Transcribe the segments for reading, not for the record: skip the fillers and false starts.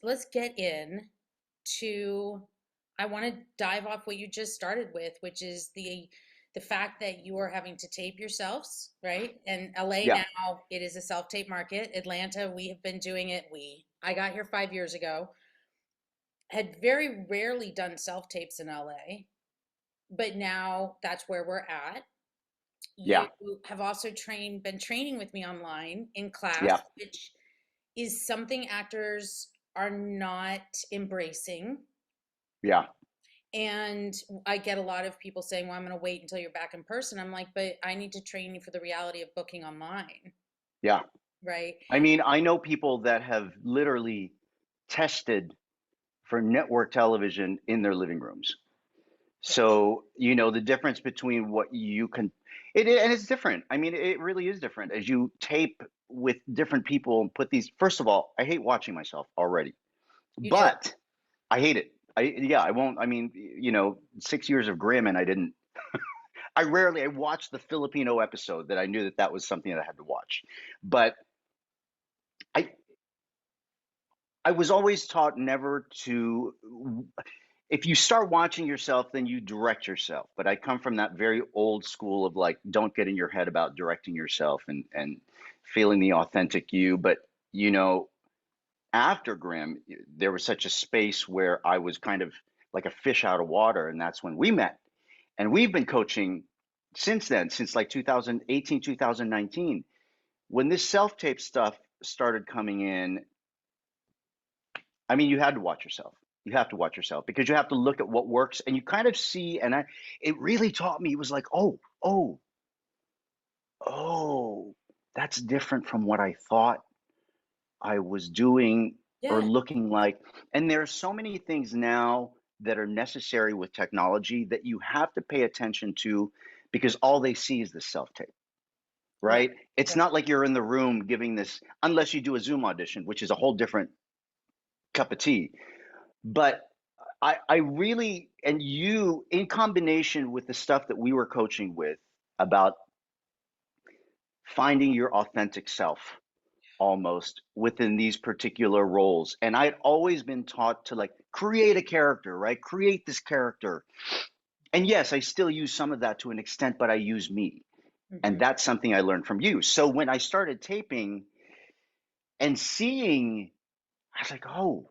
let's get in to, I want to dive off what you just started with, which is the fact that you are having to tape yourselves, right? And LA Yeah, now, it is a self-tape market. Atlanta, we have been doing it. I got here 5 years ago, had very rarely done self-tapes in LA, but now that's where we're at. You yeah, have also been training with me online in class, yeah, which is something actors are not embracing. yeah, And I get a lot of people saying, well, I'm going to wait until you're back in person. I'm like, but I need to train you for the reality of booking online, yeah. right? I mean, I know people that have literally tested for network television in their living rooms. So, the difference between what you can, and it's different. I mean, it really is different as you tape with different people and put these. First of all, I hate watching myself already, You do. but I hate it. Yeah, I won't. I mean, 6 years of Grimm, and I watched the Filipino episode that I knew that was something that I had to watch. But I, I was always taught never to, if you start watching yourself, then you direct yourself. But I come from that very old school of like, don't get in your head about directing yourself and feeling the authentic you. But, you know, after Grimm, there was such a space where I was kind of like a fish out of water. And that's when we met. And we've been coaching since then, since like 2018, 2019. When this self tape stuff started coming in, I mean, you had to watch yourself. You have to watch yourself because you have to look at what works and you kind of see. It really taught me, it was like, oh, that's different from what I thought I was doing or Yeah. looking like. And there are so many things now that are necessary with technology that you have to pay attention to because all they see is the self tape, Right. right? It's Right. not like you're in the room giving this, unless you do a Zoom audition, which is a whole different cup of tea. But I really, and you, in combination with the stuff that we were coaching with about finding your authentic self almost within these particular roles. And I'd always been taught to like create a character, right? Create this character. And yes, I still use some of that to an extent, but I use me. And Hmm. that's something I learned from you. So when I started taping and seeing, I was like, oh,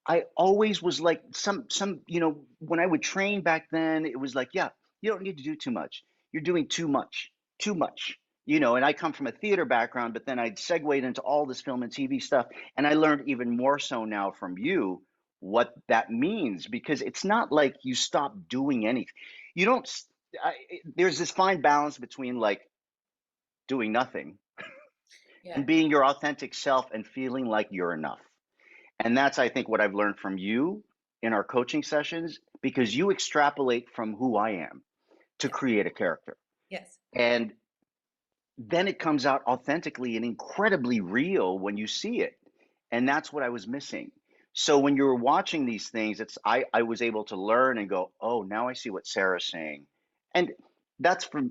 I always was like when I would train back then, it was like, yeah, you don't need to do too much. You're doing too much. And I come from a theater background, but then I segued into all this film and TV stuff. And I learned even more so now from you what that means because it's not like you stop doing anything. You don't, there's this fine balance between like doing nothing Yeah. and being your authentic self and feeling like you're enough. And that's, I think, what I've learned from you in our coaching sessions because you extrapolate from who I am to Yes. create a character. Yes. And then it comes out authentically and incredibly real when you see it. And that's what I was missing. So when you were watching these things, I was able to learn and go, oh, now I see what Sarah's saying. And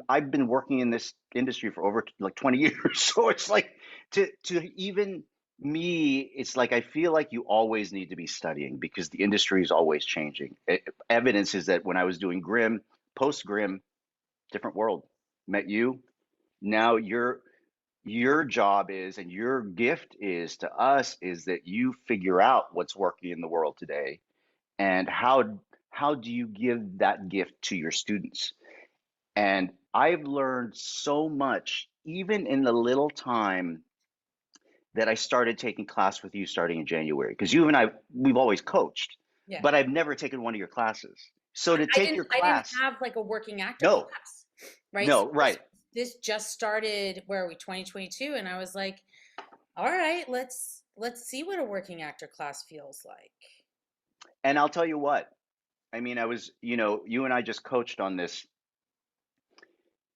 I've been working in this industry for over like 20 years. So it's like to even me, it's like I feel like you always need to be studying because the industry is always changing. Evidence is that when I was doing Grimm, post Grimm, different world. Met you, now your job is and your gift is to us is that you figure out what's working in the world today and how do you give that gift to your students. And I've learned so much even in the little time that I started taking class with you starting in January because you and I we've always coached, Yeah. but I've never taken one of your classes. So to take your I didn't class, have like a working actor no, class, right? So no, right. this just started, where are we, 2022? And I was like, all right, let's see what a working actor class feels like. And I'll tell you what, I mean, you and I just coached on this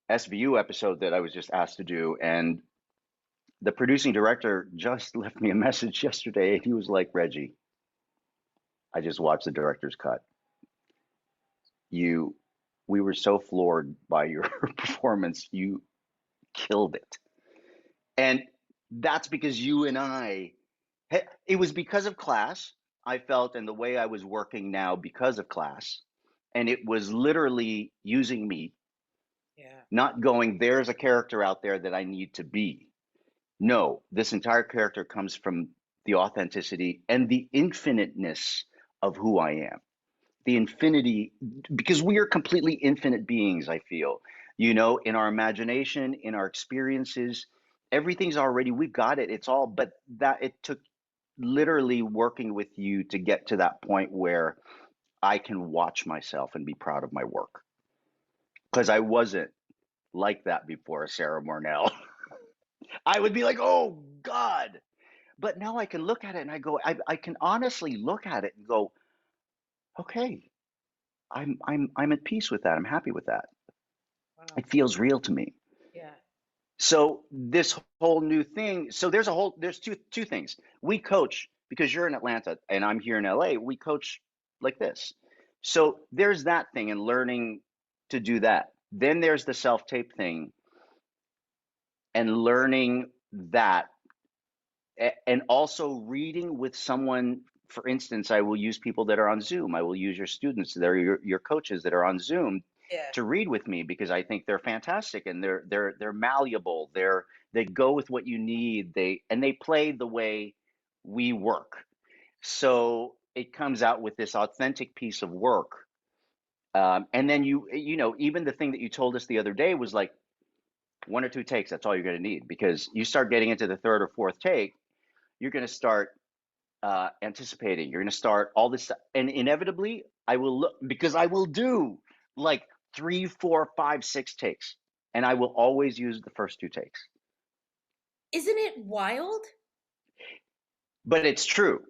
SVU episode that I was just asked to do, and the producing director just left me a message yesterday, and he was like, "Reggie, I just watched the director's cut. You, we were so floored by your performance. You killed it." And that's because you and I It was because of class. I felt and the way I was working now because of class. And it was literally using me, Yeah. not going, there's a character out there that I need to be. No, this entire character comes from the authenticity and the infiniteness of who I am. The infinity, because we are completely infinite beings, I feel, in our imagination, in our experiences, everything's already, we've got it. It's all, but that it took literally working with you to get to that point where I can watch myself and be proud of my work. Because I wasn't like that before, Sara Mornell. I would be like, oh God. But now I can look at it and I go, I can honestly look at it and go, okay, I'm at peace with that. I'm happy with that. Wow. It feels real to me. Yeah. So this whole new thing, so there's two things. We coach because you're in Atlanta and I'm here in LA. We coach like this. So there's that thing and learning to do that. Then there's the self-tape thing and learning that and also reading with someone. For instance, I will use people that are on Zoom. I will use your students, they're your coaches that are on Zoom Yeah. to read with me because I think they're fantastic and they're malleable. They go with what you need. They play the way we work. So it comes out with this authentic piece of work. And then even the thing that you told us the other day was like one or two takes. That's all you're going to need because you start getting into the third or fourth take, you're going to start anticipating. You're going to start all this stuff, and inevitably, I will look because I will do like three, four, five, six takes, and I will always use the first two takes. Isn't it wild? But it's true.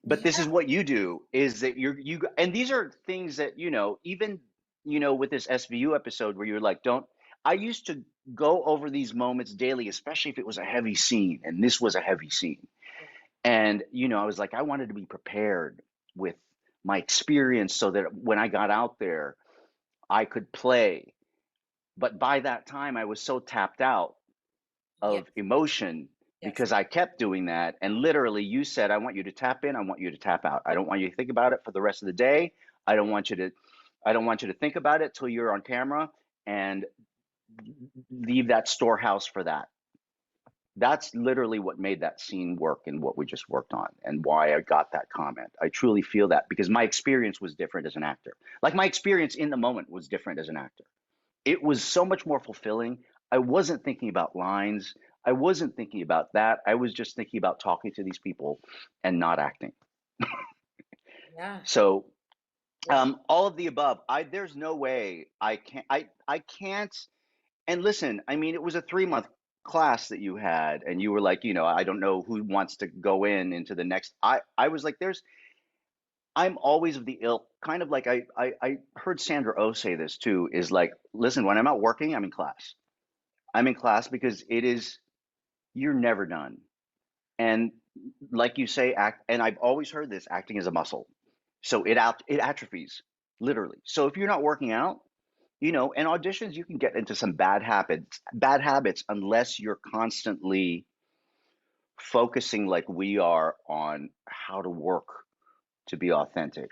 But this Yeah. is what you do: is that and these are things that even with this SVU episode where you're like, don't. I used to go over these moments daily, especially if it was a heavy scene, and this was a heavy scene. Yeah. And, I was like, I wanted to be prepared with my experience so that when I got out there, I could play. But by that time, I was so tapped out Yes. of emotion Yes. because I kept doing that. And literally, you said, I want you to tap in, I want you to tap out. I don't want you to think about it for the rest of the day. I don't want you to I don't want you to think about it till you're on camera and leave that storehouse for that. That's literally what made that scene work and what we just worked on and why I got that comment. I truly feel that because my experience was different as an actor. Like my experience in the moment was different as an actor. It was so much more fulfilling. I wasn't thinking about lines. I wasn't thinking about that. I was just thinking about talking to these people and not acting. Yeah. So Yeah. all of the above. There's no way I can't. And listen, I mean, it was a 3 month class that you had, and you were like, I don't know who wants to go into the next. I was like, I'm always of the ilk, kind of like I heard Sandra O say this too, is like, listen, when I'm out working, I'm in class. I'm in class because you're never done. And like you say, and I've always heard this, acting is a muscle. So it atrophies, literally. So if you're not working out, in auditions, you can get into some bad habits unless you're constantly focusing like we are on how to work to be authentic.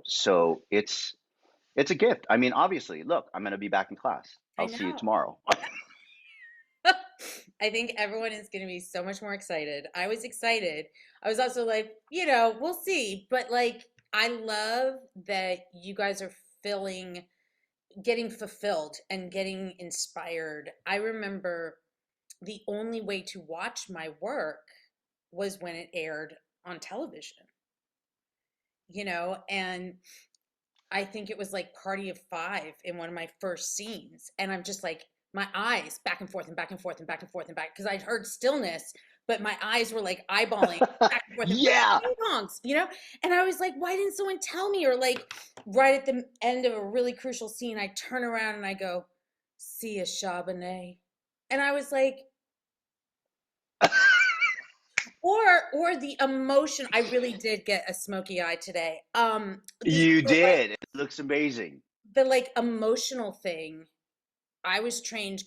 So it's a gift. I mean, obviously, look, I'm going to be back in class. I I'll see you know. tomorrow. I think everyone is going to be so much more excited. I was excited. I was also like, we'll see. But like, I love that you guys are getting fulfilled and getting inspired. I remember the only way to watch my work was when it aired on television, and I think it was like Party of Five in one of my first scenes. And I'm just like, my eyes back and forth and back and forth and back and forth and back because I'd heard stillness, but my eyes were like eyeballing back and forth and back, Yeah. ding dongs. And I was like, why didn't someone tell me? Or like right at the end of a really crucial scene, I turn around and I go, see a Charbonnet. And I was like, or the emotion. I really did get a smoky eye today. You The like did. It looks amazing. the like emotional thing. I was trained to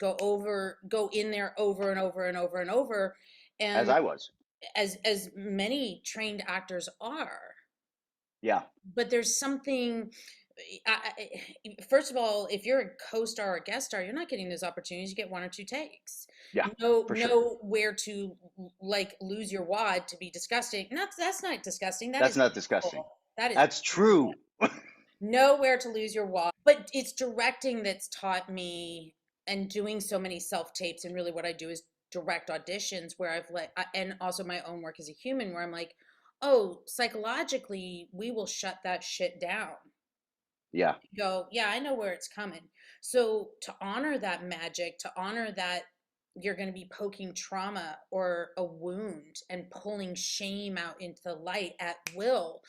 go in there over and over and over and over. As And I was. as many trained actors are. Yeah. But there's something, first of all, if you're a co-star or a guest star, you're not getting those opportunities. You get one or two takes. Yeah, for sure. Know where to like lose your wad to be disgusting. Not that's not disgusting. That That's is not disgusting. beautiful. That is That's true. know where to lose your wad. But it's directing that's taught me, and doing so many self tapes, and really what I do is direct auditions where I've let, and also my own work as a human, where I'm like, oh, psychologically, we will shut that shit down. Yeah. Go, yeah, I know where it's coming. So to honor that magic, to honor that you're going to be poking trauma or a wound and pulling shame out into the light at will,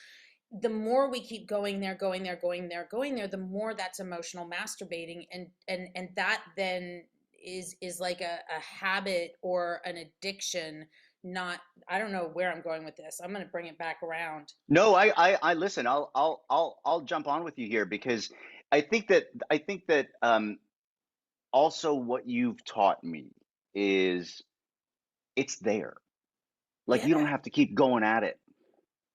the more we keep going there, going there, going there, going there, the more that's emotional masturbating, and that then is like a habit or an addiction. Not, I don't know where I'm going with this. I'm going to bring it back around. No, I listen. I'll jump on with you here because I think that also what you've taught me is it's there. Like Yeah, you don't have to keep going at it.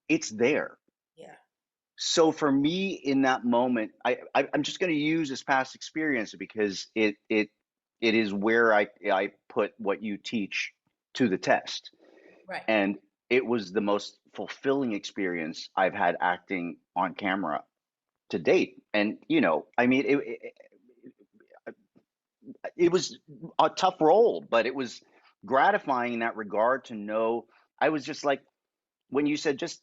It's there. yeah, So for me in that moment, I'm just going to use this past experience because it is where I put what you teach to the test. right. And it was the most fulfilling experience I've had acting on camera to date. And I mean, it was a tough role, but it was gratifying in that regard to know. I was just like when you said just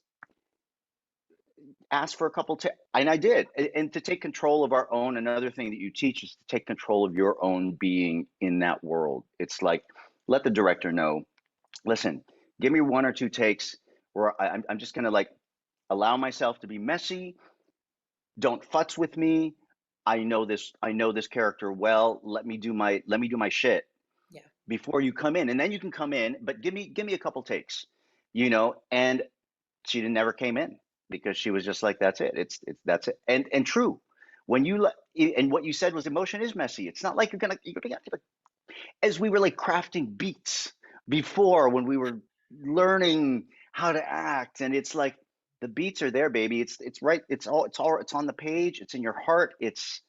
ask for a couple and I did. And to take control of our own, another thing that you teach is to take control of your own being in that world. It's like let the director know, listen, give me one or two takes where I'm just gonna like allow myself to be messy. Don't futz with me. I know this character well. Let me do my shit Yeah, before you come in. And then you can come in, but give me a couple takes, and she never came in because she was just like, that's it. It's that's it. And true. When you and what you said was emotion is messy. It's not like you're gonna as we were like crafting beats before when we were learning how to act, and it's like the beats are there, baby. It's right. It's on the page. It's in your heart. It's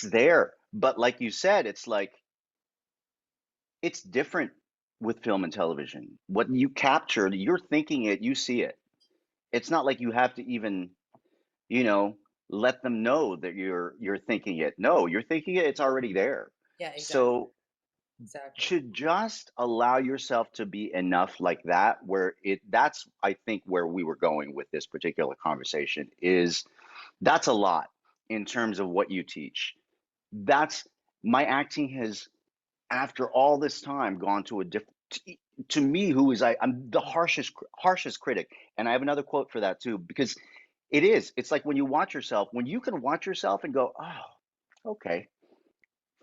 there. But like you said, it's like it's different with film and television. What you capture, you're thinking it, you see it. It's not like you have to even, you know, let them know that you're thinking it. No, you're thinking it, it's already there. yeah, exactly, So exactly. to just allow yourself to be enough like that, where that's I think where we were going with this particular conversation is that's a lot in terms of what you teach. That's my acting has after all this time gone to a different to me who is I'm the harshest critic, and I have another quote for that too because it's like when you watch yourself, when you can watch yourself and go, oh, okay,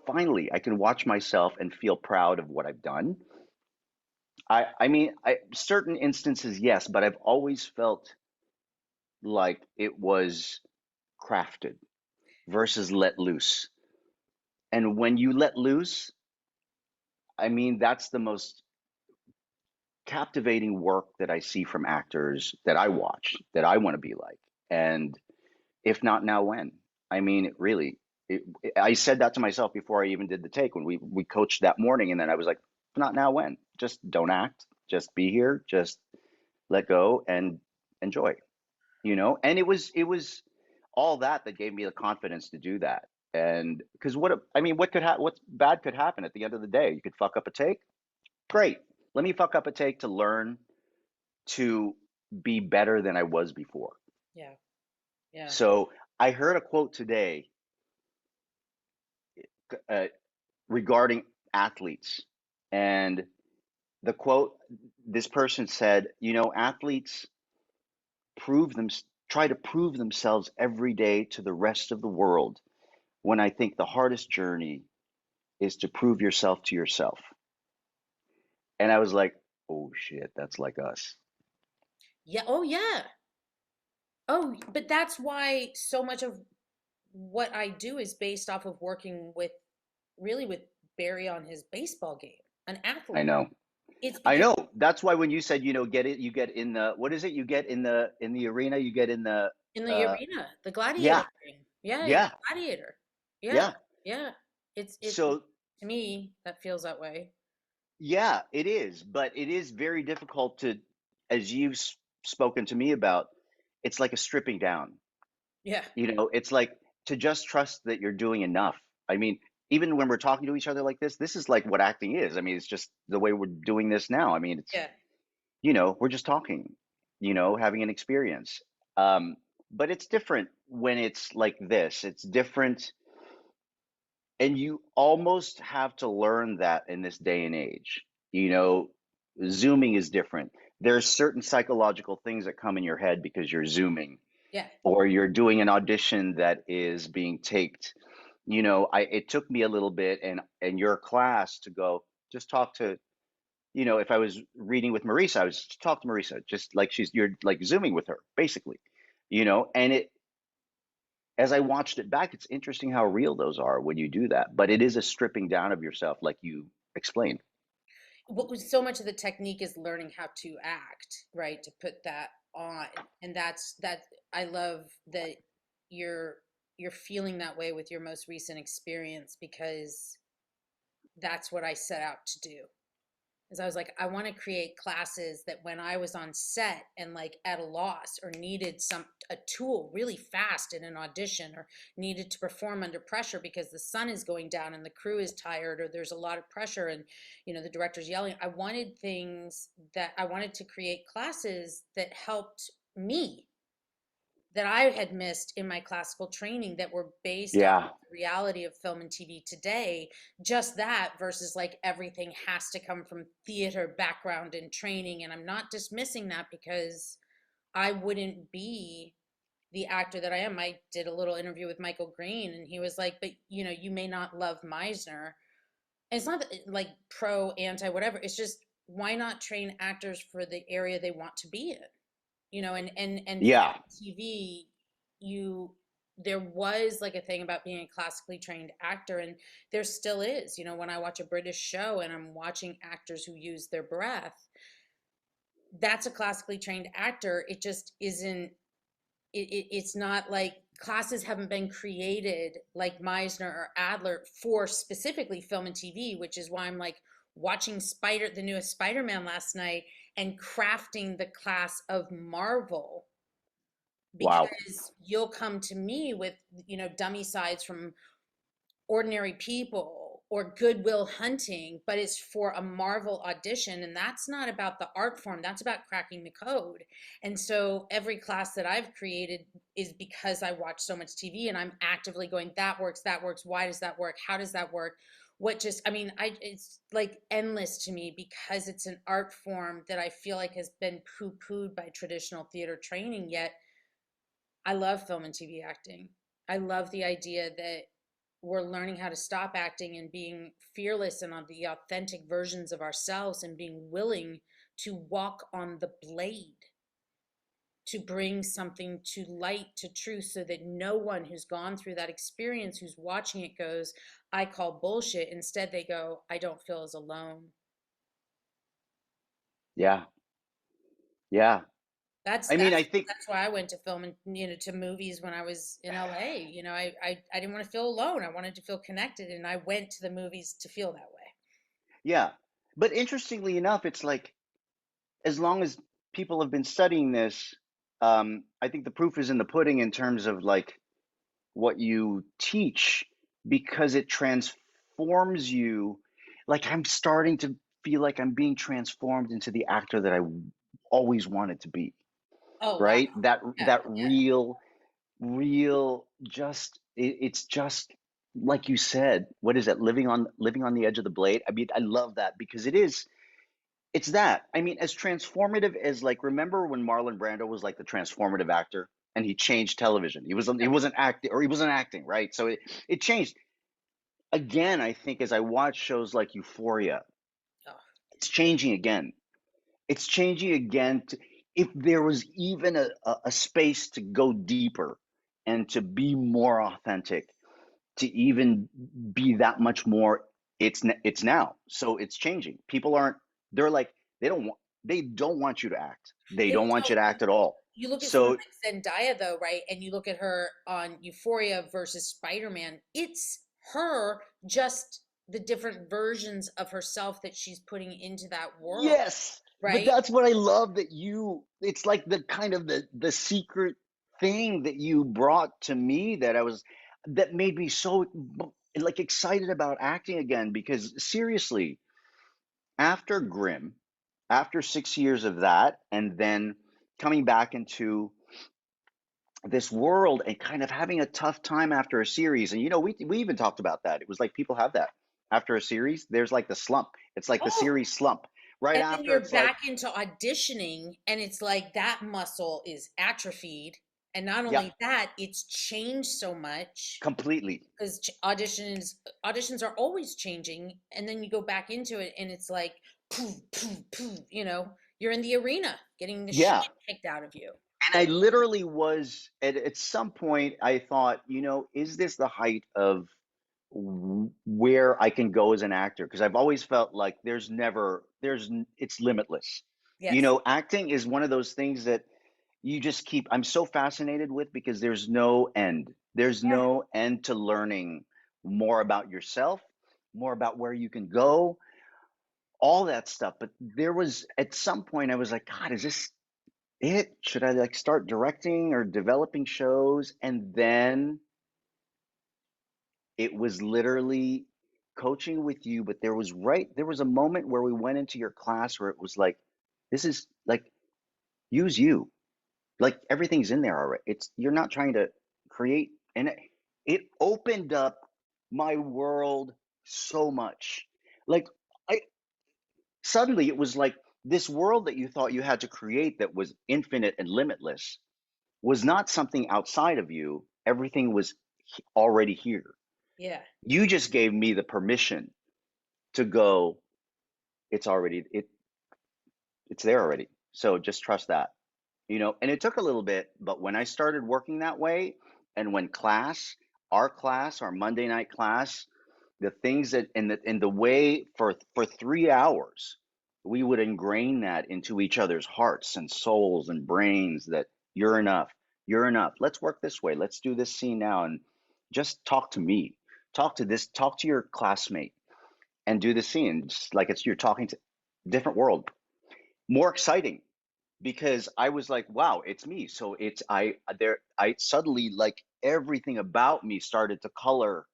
finally I can watch myself and feel proud of what I've done. I mean, certain instances, yes, but I've always felt like it was crafted versus let loose. And when you let loose, I mean, that's the most captivating work that I see from actors that I watch that I want to be like. And if not now, when? I mean, it really, I said that to myself before I even did the take when we coached that morning. And then I was like, if not now, when? Just don't act. Just be here. Just let go and enjoy, and it was all that gave me the confidence to do that. And because I mean, what's bad could happen at the end of the day? You could fuck up a take. Great. Let me fuck up a take to learn to be better than I was before. Yeah, yeah. So I heard a quote today uh, regarding athletes, and the quote, this person said, athletes prove them try to prove themselves every day to the rest of the world, when I think the hardest journey is to prove yourself to yourself. And I was like, oh shit, that's like us. Yeah, oh yeah. Oh, but that's why so much of what I do is based off of working with, really with Barry on his baseball game, an I athlete. know. It's I because know. That's why when you said, get it, you get in the, what is it? You get in the arena, you get in the, in the uh, arena, the gladiator yeah, ring. Yeah, the yeah, gladiator. Yeah, yeah. yeah. It So, to me that feels that way. yeah, it is, but it is very difficult to, as you've spoken to me about, it's like a stripping down. Yeah, It's like to just trust that you're doing enough. I mean, even when we're talking to each other like this is like what acting is. I mean, it's just the way we're doing this now. I mean, it's, yeah. we're just talking, having an experience. But it's different when it's like this. It's different. And you almost have to learn that in this day and age. You know, Zooming is different. There's certain psychological things that come in your head because you're Zooming Yeah. or you're doing an audition that is being taped. It took me a little bit and your class to go just talk to, if I was reading with Marisa, I was just talk to Marisa, just like you're like Zooming with her, basically, and as I watched it back, it's interesting how real those are when you do that, but it is a stripping down of yourself, like you explained. What was so much of the technique is learning how to act, right? To put that on. And that I love that you're you're feeling that way with your most recent experience because that's what I set out to do. Is I was like, I want to create classes that when I was on set and like at a loss or needed a tool really fast in an audition or needed to perform under pressure because the sun is going down and the crew is tired or there's a lot of pressure and the director's yelling. I wanted things that I wanted to create classes that helped me that I had missed in my classical training that were based on Yeah, the reality of film and TV today. Just that versus like everything has to come from theater background and training. And I'm not dismissing that because I wouldn't be the actor that I am. I did a little interview with Michael Green and he was like, but you may not love Meisner. And it's not like pro, anti, whatever. It's just why not train actors for the area they want to be in? And film yeah, TV, you there was like a thing about being a classically trained actor, and there still is. When I watch a British show and I'm watching actors who use their breath, that's a classically trained actor. It just isn't. It's not like classes haven't been created like Meisner or Adler for specifically film and TV, which is why I'm like watching the newest Spider-Man last night and crafting the class of Marvel wow, because you'll come to me with dummy sides from Ordinary People or Goodwill Hunting, but it's for a Marvel audition, and that's not about the art form, that's about cracking the code. And so every class that I've created is because I watch so much TV and I'm actively going, that works, why does that work, how does that work, what just I mean I it's like endless to me because it's an art form that I feel like has been poo-pooed by traditional theater training. Yet I love film and TV acting. I love the idea that we're learning how to stop acting and being fearless and on the authentic versions of ourselves and being willing to walk on the blade to bring something to light, to truth, so that no one who's gone through that experience, who's watching it, goes, I call bullshit. Instead, they go, I don't feel as alone. yeah, yeah. That's I mean, I that's think, that's why I went to film and to movies when I was in LA. I didn't want to feel alone. I wanted to feel connected, and I went to the movies to feel that way. yeah. But interestingly enough, it's like as long as people have been studying this, I think the proof is in the pudding in terms of like what you teach because it transforms you. Like I'm starting to feel like I'm being transformed into the actor that I always wanted to be, Oh wow, right? That yeah, that yeah. real just it's just like you said, what is it? Living on the edge of the blade. I mean, I love that because it's that. I mean, as transformative as like remember when Marlon Brando was like the transformative actor and he changed television. He wasn't acting or he wasn't acting, right? So it changed. Again, I think as I watch shows like Euphoria, Oh, it's changing again. It's changing again to, if there was even a space to go deeper and to be more authentic, to even be that much more, it's now. So it's changing. People aren't They're like, they don't want you to act. They They don't want you don't. to act at all. You look at someone So like Zendaya, though, right? And you look at her on Euphoria versus Spider-Man. It's her, just the different versions of herself that she's putting into that world, yes, but right? that's what I love that it's like the kind of the secret thing that you brought to me that made me so like excited about acting again because seriously, after Grimm, after 6 years of that, and then coming back into this world and kind of having a tough time after a series. And we even talked about that. It was like people have that after a series. There's like the slump. It's like the Oh, series slump. Right and then after you're it's like, back into auditioning, and it's like that muscle is atrophied. And not yeah, only that, it's changed so much completely. because auditions are always changing. And then you go back into it, and it's like, poof, poof, poof, you're in the arena getting the shit Yeah. kicked out of you. And I literally was at some point I thought, is this the height of where I can go as an actor? Because I've always felt like it's limitless. Yes. Acting is one of those things that I'm so fascinated with because there's no end. There's Yeah. no end to learning more about yourself, more about where you can go, all that stuff. But there was at some point I was like, God, is this it? Should I like start directing or developing shows? And then it was literally coaching with you, but there was a moment where we went into your class where it was like, this is like, use you. Like everything's in there already. You're not trying to create, and it opened up my world so much. Like I suddenly it was like this world that you thought you had to create that was infinite and limitless was not something outside of you. Everything was already here. Yeah. You just gave me the permission to go, it's already it's there already. So just trust that. And it took a little bit, but when I started working that way, and when our Monday night class, the things that in the way for 3 hours, we would ingrain that into each other's hearts and souls and brains that you're enough, you're enough. Let's work this way. Let's do this scene now, and just talk to me. Talk to your classmate and do the scene just like you're talking to different world. More exciting because I was like, wow, it's me. So I suddenly like everything about me started to color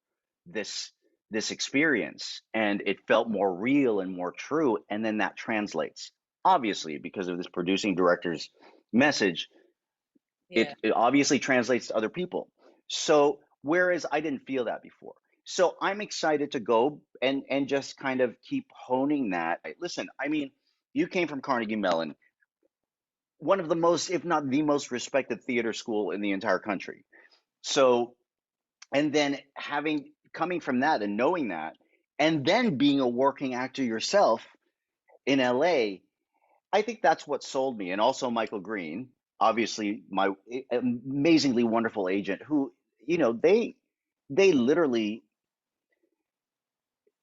this this experience, and it felt more real and more true. And then that translates, obviously, because of this producing director's message, Yeah. it obviously translates to other people. So whereas I didn't feel that before. So I'm excited to go and just kind of keep honing that. Listen, I mean, you came from Carnegie Mellon, one of the most, if not the most respected theater school in the entire country. So, and then coming from that and knowing that, and then being a working actor yourself in LA, I think that's what sold me. And also Michael Green, obviously my amazingly wonderful agent who, they literally,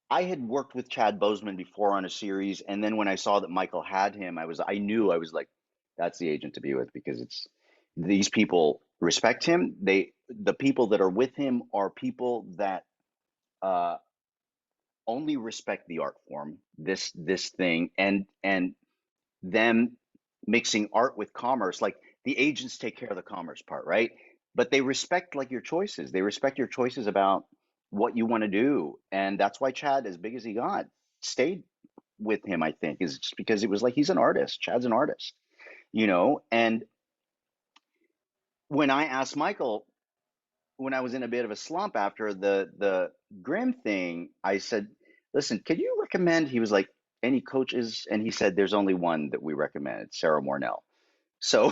I had worked with Chad Boseman before on a series, and then when I saw that Michael had him, I was like, that's the agent to be with because it's these people respect him. The people that are with him are people that uh, only respect the art form, this thing, and them mixing art with commerce. Like the agents take care of the commerce part, right? But they respect like your choices. They respect your choices about what you want to do, and that's why Chad, as big as he got, stayed with him. I think is just because it was like he's an artist. Chad's an artist, And when I asked Michael, when I was in a bit of a slump after the Grimm thing, I said, "Listen, could you recommend?" He was like, "Any coaches?" And he said, "There's only one that we recommend, it's Sara Mornell." So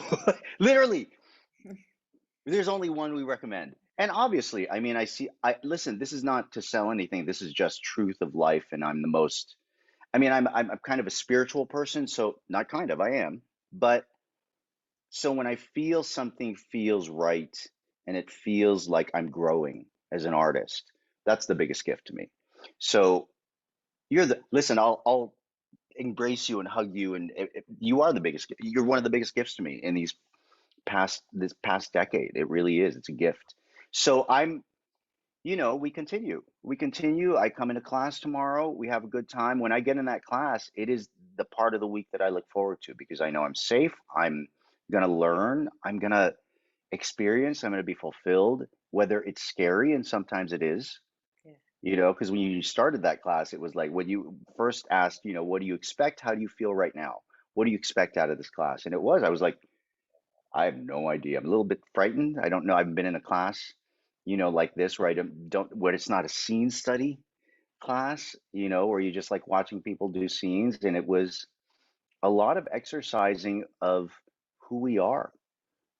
literally, there's only one we recommend. And obviously, I mean, I listen, this is not to sell anything. This is just truth of life. And I'm kind of a spiritual person. So not kind of, I am. But so when I feel something feels right and it feels like I'm growing as an artist, that's the biggest gift to me. So listen, embrace you and hug you, and you are the biggest. You're one of the biggest gifts to me in this past decade. It really is. It's a gift. So we continue. We continue. I come into class tomorrow. We have a good time. When I get in that class, it is the part of the week that I look forward to because I know I'm safe. I'm gonna learn. I'm gonna experience. I'm gonna be fulfilled, whether it's scary, and sometimes it is. Yeah. Because when you started that class, it was like when you first asked, what do you expect? How do you feel right now? What do you expect out of this class? And I was like, I have no idea. I'm a little bit frightened. I don't know. I haven't been in a class, like this, where I where it's not a scene study class, where you just like watching people do scenes. And it was a lot of exercising of who we are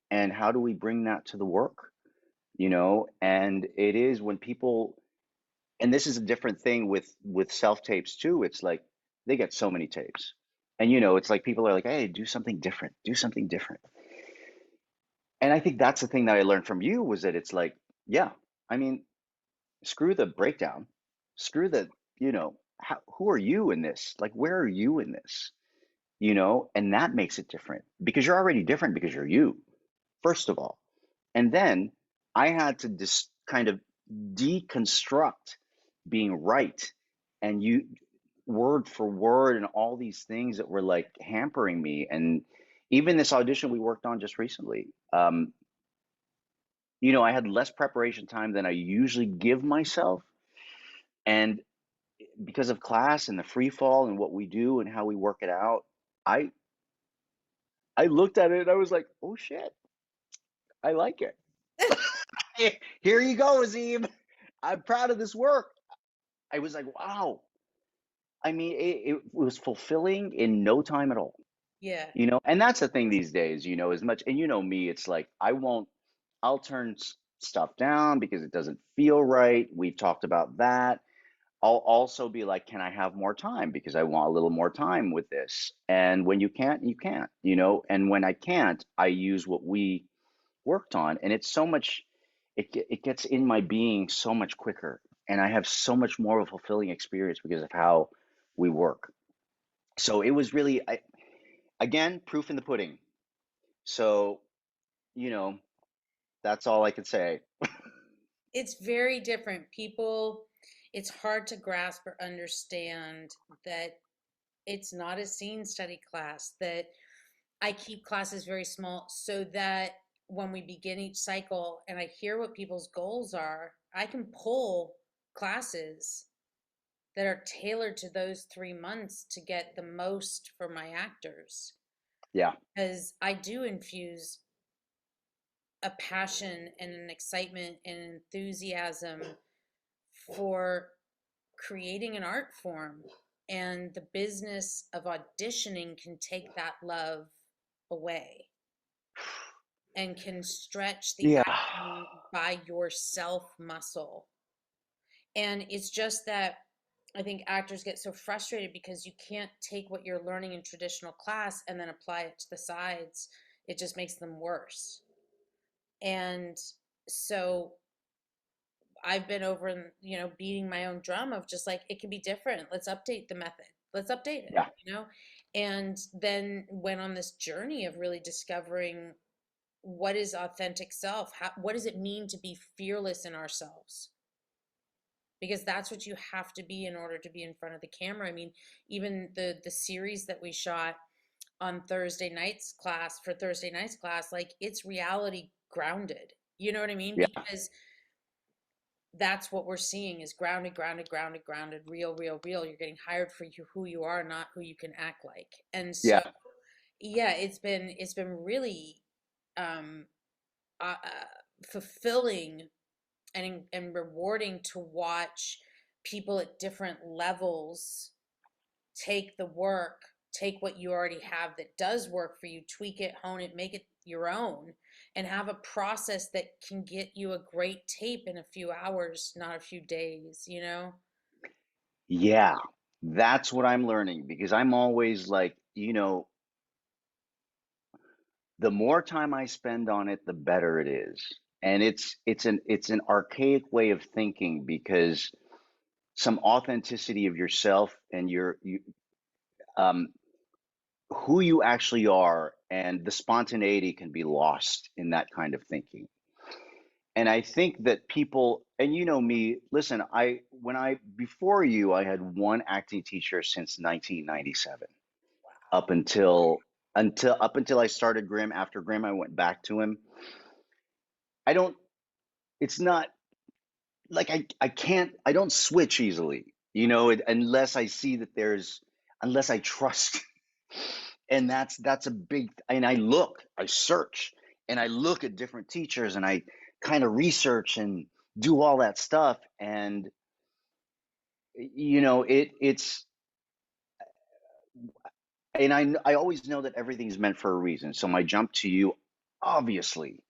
and how do we bring that to the work, and it is when people, and this is a different thing with self tapes too. It's like they get so many tapes. And it's like people are like, hey, do something different, do something different. And I think that's the thing that I learned from you was that it's like, yeah, I mean, screw the breakdown, screw the, who are you in this? Like, where are you in this? And that makes it different because you're already different because you're you, first of all. And then I had to just kind of deconstruct being right and you word for word and all these things that were like hampering me. And even this audition we worked on just recently, I had less preparation time than I usually give myself. And because of class and the free fall and what we do and how we work it out, I I looked at it and I was like, oh shit, I like it. Here you go, Azim. I'm proud of this work. I was like, wow. I mean, it was fulfilling in no time at all. Yeah. And that's the thing these days, as much, and me, it's like, I'll turn stuff down because it doesn't feel right. We've talked about that. I'll also be like, can I have more time? Because I want a little more time with this. And when you can't, you can't, and when I can't, I use what we worked on. And it's so much, it gets in my being so much quicker. And I have so much more of a fulfilling experience because of how we work. So it was really, again, proof in the pudding. So, you know, that's all I could say. It's very different. People, it's hard to grasp or understand that it's not a scene study class, that I keep classes very small so that when we begin each cycle and I hear what people's goals are, I can pull classes that are tailored to those 3 months to get the most for my actors. Yeah. Because I do infuse a passion and an excitement and an enthusiasm for creating an art form. And the business of auditioning can take that love away and can stretch the Yeah. acting by yourself muscle. And it's just that I think actors get so frustrated because you can't take what you're learning in traditional class and then apply it to the sides. It just makes them worse. And so I've been over and, beating my own drum of just like, it can be different. Let's update the method. Let's update it, Yeah. And then went on this journey of really discovering what is authentic self? What does it mean to be fearless in ourselves? Because that's what you have to be in order to be in front of the camera. I mean, even the series that we shot on Thursday night's class, like it's reality grounded. You know what I mean? Yeah. Because that's what we're seeing is grounded, grounded, grounded, grounded, real, real, real. You're getting hired for who you are, not who you can act like. And so, Yeah. yeah, it's been really um, fulfilling and rewarding to watch people at different levels take the work, take what you already have that does work for you, tweak it, hone it, make it your own, and have a process that can get you a great tape in a few hours, not a few days. Yeah. That's what I'm learning because I'm always like, the more time I spend on it, the better it is. And it's an archaic way of thinking because some authenticity of yourself and um, who you actually are, and the spontaneity can be lost in that kind of thinking. And I think that people, and you know me, listen, before you, I had one acting teacher since 1997, Wow. up until I started Grimm. After Grimm, I went back to him. I don't, it's not like I don't switch easily, unless I see that unless I trust. And that's a big, and I search, and I look at different teachers, and I kind of research and do all that stuff. And it's, and I always know that everything's meant for a reason. So my jump to you obviously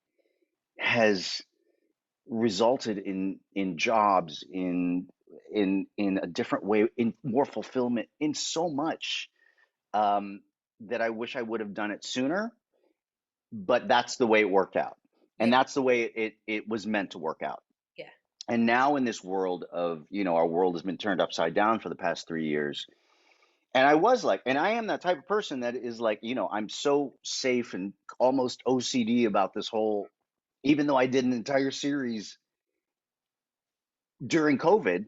has resulted in jobs, in a different way, in more fulfillment, in so much, um, that I wish I would have done it sooner. But that's the way it worked out, Yeah. and that's the way it was meant to work out. Yeah. And now in this world of, our world has been turned upside down for the past 3 years. And I am that type of person that is like, I'm so safe and almost OCD about this whole, even though I did an entire series during COVID,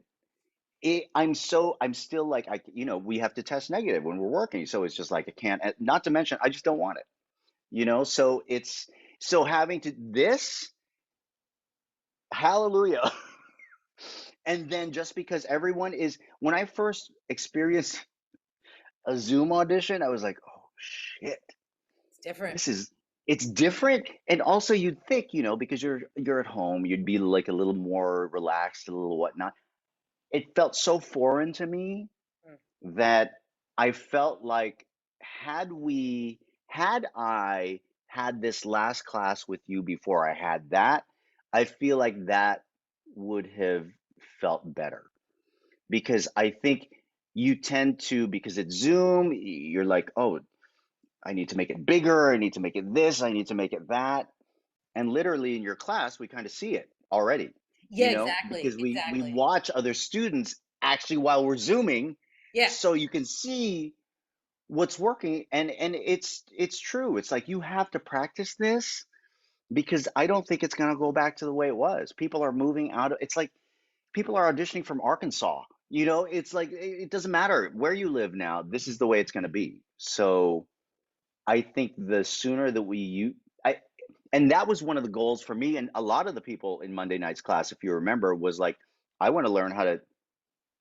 I'm still like, we have to test negative when we're working. So it's just like, I can't, not to mention, I just don't want it. So so having to this, hallelujah. And then just because when I first experienced a Zoom audition, I was like, oh shit, It's different. this is, it's different. And also you'd think, because you're at home, you'd be like a little more relaxed, a little whatnot. It felt so foreign to me Mm. that I felt like, had I had this last class with you before I had that, I feel like that would have felt better. Because I think you tend to, because it's Zoom, you're like, oh, I need to make it bigger, I need to make it this, I need to make it that. And literally in your class, we kind of see it already, Yeah, because exactly. we Exactly. watch other students actually while we're Zooming, Yeah. so you can see what's working. And it's true. It's like you have to practice this, because I don't think it's going to go back to the way it was. People are moving out of, it's like people are auditioning from Arkansas. It's like it doesn't matter where you live now. This is the way it's going to be. So I think the sooner that I, and that was one of the goals for me and a lot of the people in Monday night's class, if you remember, was like, I want to learn how to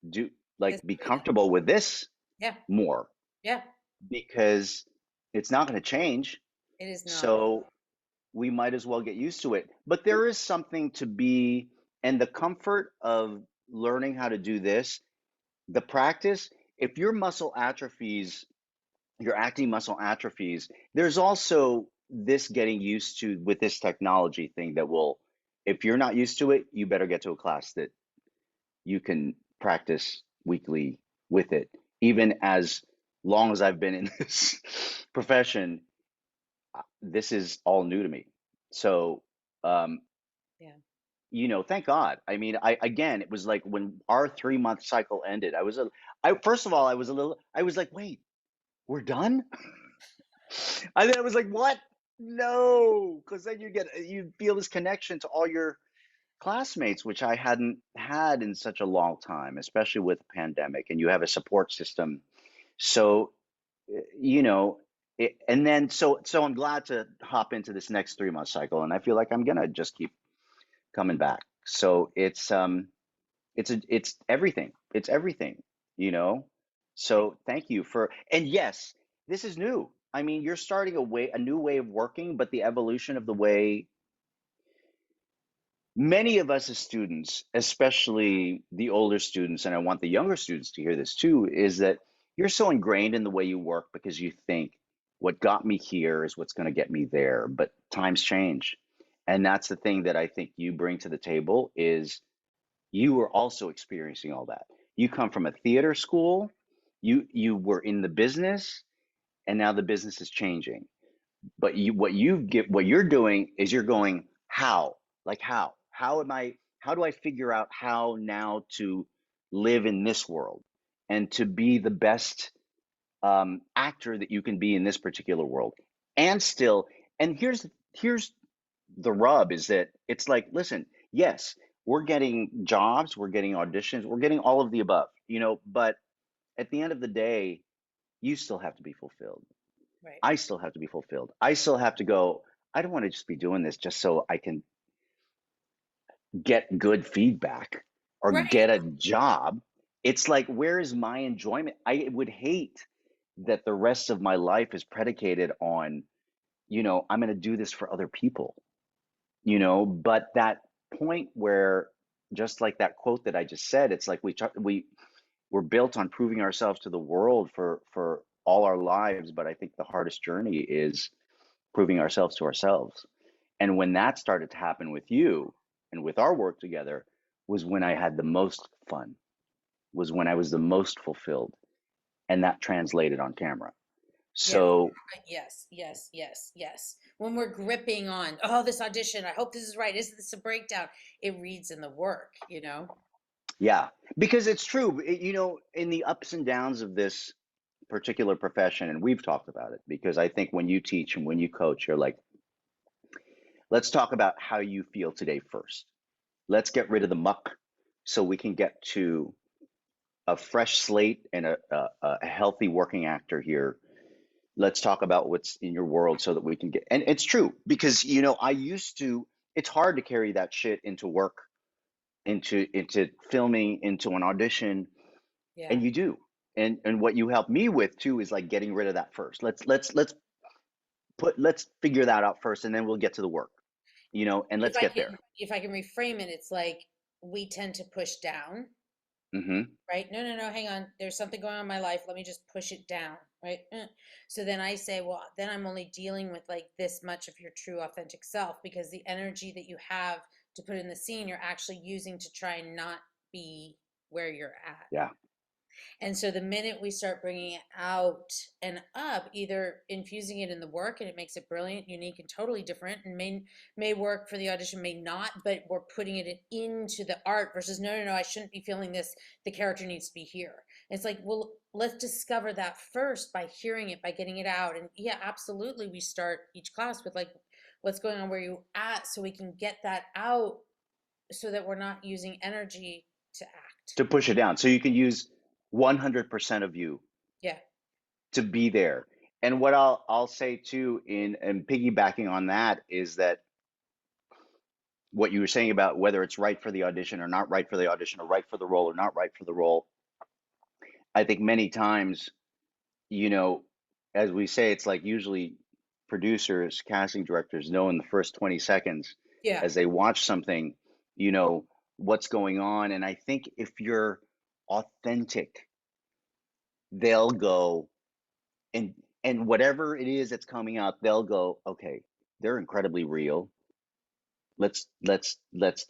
do, This like, be do that. comfortable with this Yeah. more, Yeah. because it's not going to change. It is not. So we might as well get used to it. But there is something to be, and the comfort of learning how to do this, the practice, if your muscle atrophies, your acting muscle atrophies, there's also this getting used to with this technology thing that will, if you're not used to it, you better get to a class that you can practice weekly with it. Even as long as I've been in this profession, this is all new to me. So, um, Yeah. thank God. I mean, again, it was like when our 3 month cycle ended, I first of all, I was like, wait, we're done? And then I was like, what? No, because then you feel this connection to all your classmates, which I hadn't had in such a long time, especially with the pandemic, and you have a support system. So, you know, and then so I'm glad to hop into this next 3 month cycle, and I feel like I'm gonna just keep coming back. So it's everything. It's everything, you know? So thank you and yes, this is new. I mean, you're starting a new way of working, but the evolution of the way many of us as students, especially the older students, and I want the younger students to hear this too, is that you're so ingrained in the way you work because you think what got me here is what's going to get me there. But times change. And that's the thing that I think you bring to the table is you are also experiencing all that. You come from a theater school, you were in the business, and now the business is changing. But what you're doing is you're going, how? Like how? How do I figure out how now to live in this world and to be the best actor that you can be in this particular world. And still, and here's the rub is that it's like, listen, yes, we're getting jobs, we're getting auditions, we're getting all of the above, but at the end of the day, you still have to be fulfilled. Right. I still have to be fulfilled. I still have to go, I don't want to just be doing this just so I can get good feedback or Right. get a job. It's like, where is my enjoyment? I would hate that the rest of my life is predicated on, I'm going to do this for other people, but that point where, just like that quote that I just said, it's like we're built on proving ourselves to the world for all our lives, but I think the hardest journey is proving ourselves to ourselves. And when that started to happen with you and with our work together was when I had the most fun, was when I was the most fulfilled, and that translated on camera. Yeah. So, Yes, yes, yes, yes. When we're gripping on, oh, this audition, I hope this is right. Is this a breakdown? It reads in the work, you know? yeah, because it's true, in the ups and downs of this particular profession, and we've talked about it, because I think when you teach and when you coach, you're like, let's talk about how you feel today first. Let's get rid of the muck so we can get to a fresh slate and a healthy working actor here. Let's talk about what's in your world so that we can get, and it's true because, I used to, it's hard to carry that shit into work, into filming, into an audition, Yeah. and you do. And what you help me with too is like getting rid of that first. Let's figure that out first, and then we'll get to the work, and If let's I get there. can, if I can reframe it, it's like we tend to push down, Hmm. right? No, no, no, hang on. There's something going on in my life. Let me just push it down, right? So then I say, well, then I'm only dealing with like this much of your true authentic self because the energy that you have to put in the scene, you're actually using to try and not be where you're at. Yeah. And so the minute we start bringing it out and up, either infusing it in the work and it makes it brilliant, unique, and totally different, and may work for the audition, may not, but we're putting it into the art versus no, no, no, I shouldn't be feeling this. The character needs to be here. It's like, well, let's discover that first by hearing it, by getting it out. And yeah, absolutely, we start each class with like, what's going on where you at, so we can get that out, so that we're not using energy to act. To push it down so you can use 100% of you Yeah, to be there. And what I'll say too, in piggybacking on that, is that what you were saying about whether it's right for the audition or not right for the audition, or right for the role or not right for the role, I think many times, you know, as we say, it's like usually producers, casting directors know in the first 20 seconds yeah, as they watch something, you know, what's going on. And I think if you're authentic, they'll go, and whatever it is that's coming out, they'll go, okay, they're incredibly real. Let's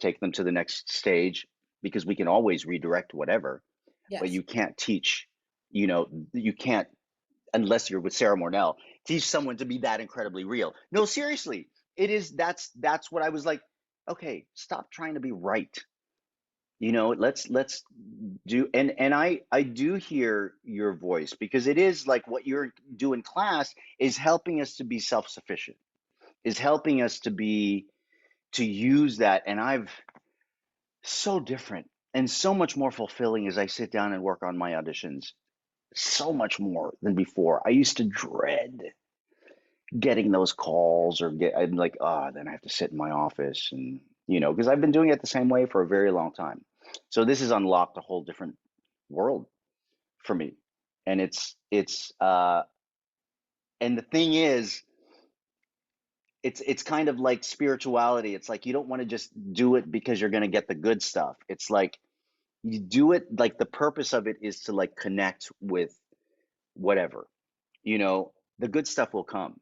take them to the next stage, because we can always redirect whatever, but yes. you can't teach, you can't, unless you're with Sara Mornell, teach someone to be that incredibly real. No, seriously, it is. That's what I was like. Okay, stop trying to be right. Let's do. And I do hear your voice, because it is like what you're doing. Class is helping us to be self sufficient. Is helping us to use that. And I've so different and so much more fulfilling as I sit down and work on my auditions. So much more than before. I used to dread getting those calls, or I'm like, then I have to sit in my office, and because I've been doing it the same way for a very long time. So this has unlocked a whole different world for me. And and the thing is, it's kind of like spirituality. It's like you don't want to just do it because you're going to get the good stuff. It's like you do it, like the purpose of it is to like connect with whatever, the good stuff will come.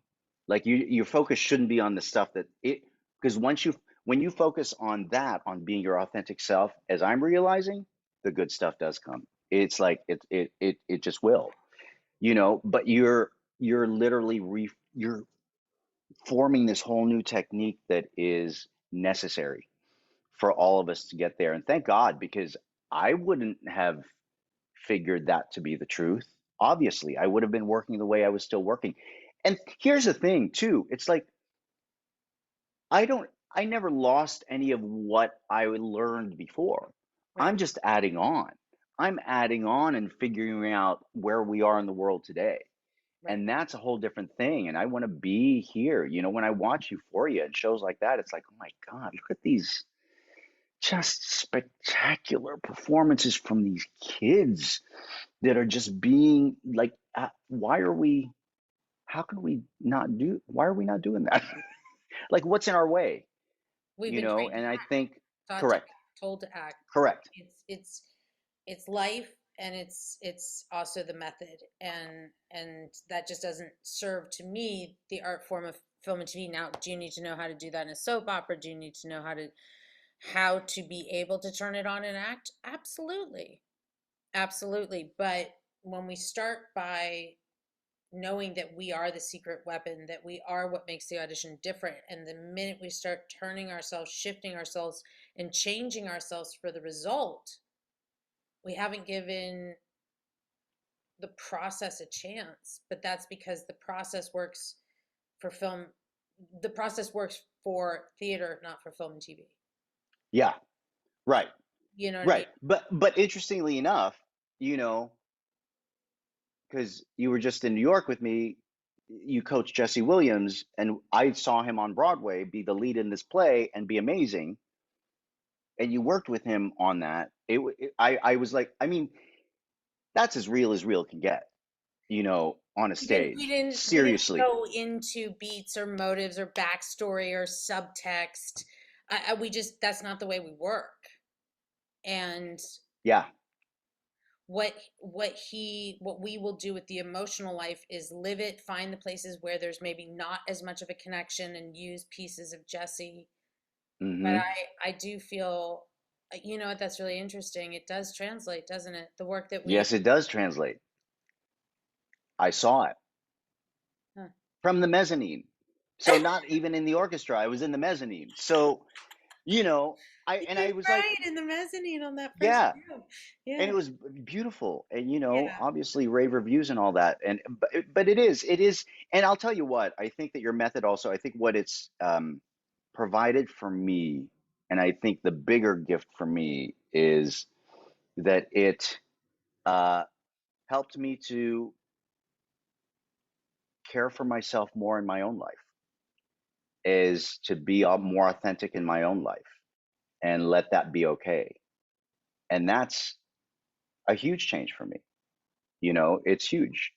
Like your focus shouldn't be on the stuff that it, because when you focus on that, on being your authentic self, as I'm realizing, the good stuff does come. It's like it just will, but you're literally you're forming this whole new technique that is necessary for all of us to get there. And thank God, because I wouldn't have figured that to be the truth. obviously. I would have been working the way I was still working. And here's the thing too. It's like I never lost any of what I learned before. I'm Right, just adding on. I'm adding on and figuring out where we are in the world today. right. And that's a whole different thing. And I want to be here. When I watch Euphoria and shows like that, it's like, oh my God, look at these just spectacular performances from these kids that are just being like, why are we, how can we not do, why are we not doing that? Like, what's in our way? We've been trained to And I think, taught to correct, act, told to act. correct. It's life, and it's also the method, and that just doesn't serve to me the art form of film and TV. Now, do you need to know how to do that in a soap opera? Do you need to know how to be able to turn it on and act? Absolutely. Absolutely. But when we start by knowing that we are the secret weapon, that we are what makes the audition different. And the minute we start turning ourselves, shifting ourselves, and changing ourselves for the result, we haven't given the process a chance. But that's because the process works for film, the process works for theater, not for film and TV. Yeah, right, You know what I mean? right. But interestingly enough, you know, because you were just in New York with me, you coached Jesse Williams, and I saw him on Broadway be the lead in this play and be amazing. And you worked with him on that. I was like, I mean, that's as real can get, on a We didn't we stage. didn't we didn't Seriously. go into beats or motives or backstory or subtext. We just that's not the way we work. And Yeah. what we will do with the emotional life is live it, find the places where there's maybe not as much of a connection, and use pieces of Jesse. But Hmm. I do feel, you know what, that's really interesting. It does translate, doesn't it? The work that we, Yes, it does translate. I saw it huh. from the mezzanine. So not even in the orchestra, I was in the mezzanine. So, you know, I You're was like, right, in the mezzanine on that first yeah, view. and it Yeah, was beautiful. And yeah. obviously rave reviews and all that. And but it is, and I'll tell you what, I think that your method also, I think what it's provided for me, and I think the bigger gift for me is that it uh helped me to care for myself more in my own life, is to be more authentic in my own life and let that be okay. And that's a huge change for me. It's huge.